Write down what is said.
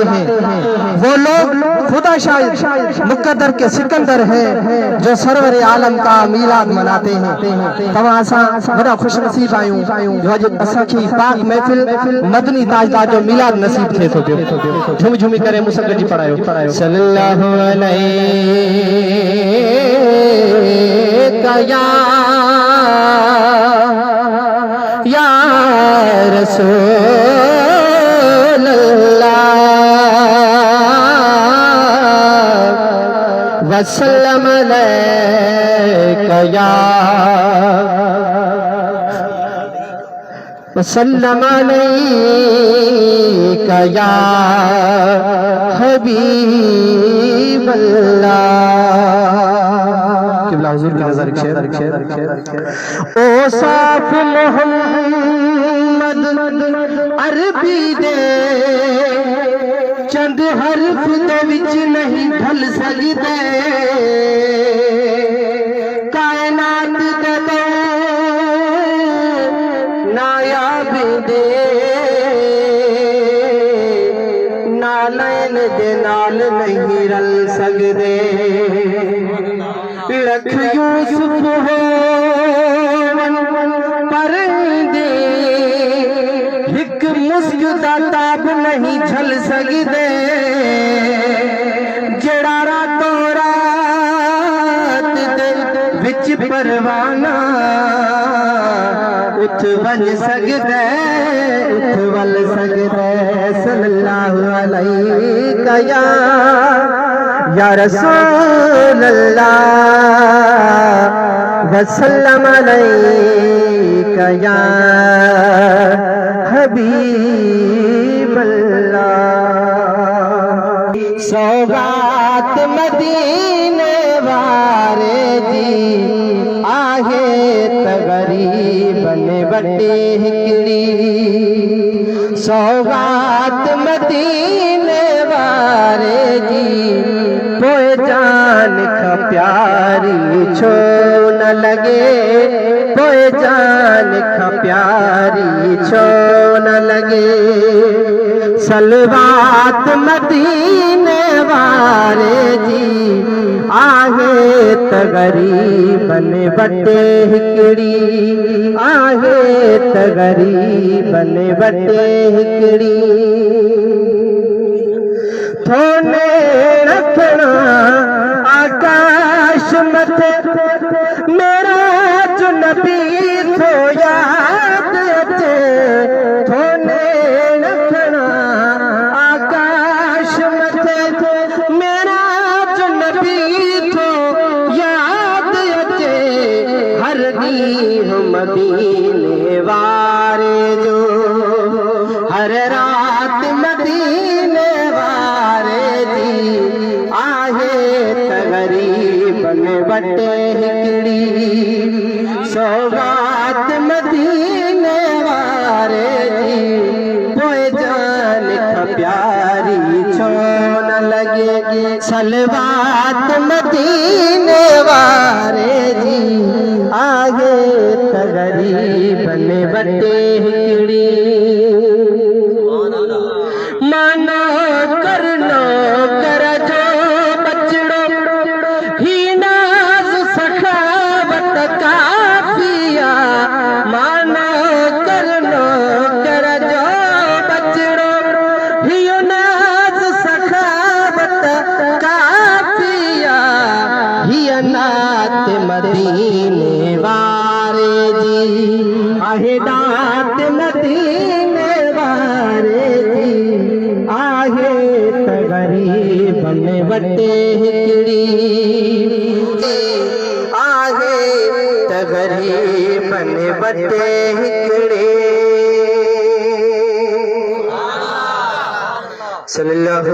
हैं वो लोग खुदा शायद मुकद्दर के सिकंदर है जो सरवर आलम का मीलाद मनाते हैं। तमाशा बड़ा खुश नसीब आयूं जो अज असांखे पाक महफिल मदनी ताजदार जो मीलाद नसीब थे तो झूम झूमी करे मूंसां गॾु पढ़ायो सल्लल्लाहु अलैहि या रसूल वसल्लम अलैका या वसल्लम अलैका या हबीब अल्लाह। किबला हुजूर की नजर शेर ओ साफ मोहम्मद अरबी दे चंद हरफ दे विच नहीं ढल सकदे कायनात दे नायाब दे नालैन दे नाल नहीं रल सकदे लख यूसुफ होवन परंदे एक मुस्क दा ताब नहीं झल सकदे जड़ा रातों रात दे विच परवाना उठ बन सकदे उठ वल सकदे सल्लल्लाहु अलैका या रसूल अल्लाह वसल्लम अलैका या हबीब अल्लाह। सौगात मदीने वारे दी आहे त गरीबन बटे हिकड़ी सौगात मदीने वारे दी पोए जान का प्यारी छो न लगे पोए जान का प्यारी छो न लगे सलवात मदीने वारे जी आहे त गरीबन बटे हिकड़ी आहे त गरीबन बटे हिकड़ी थोने रखना आकाश मथे मेरा जो नबी थो याद अचे थोने रखना आकाश मथे मेरा जो नबी थो याद अचे हर ॾींहुं मदीने वारे जो हर रात मदीने बटे हिकड़ी सौगात मदीने वारे जी पोए जान का प्यारी छो न लगे सलवात मदीने वारे जी आगे त गरीबन बटे हिकड़ी मानो करनो कर जो बचड़ो ही नाज सखावत काफिया मानो करनो कर जो बचड़ो ही नाज सखावत काफिया ही नात मदीने वारे जी आहे नात मदीने वारे जी आहे त गरीबन बटे हिकड़ी आहे त गरीबन बटे हिकड़ी सल्लल्लाहु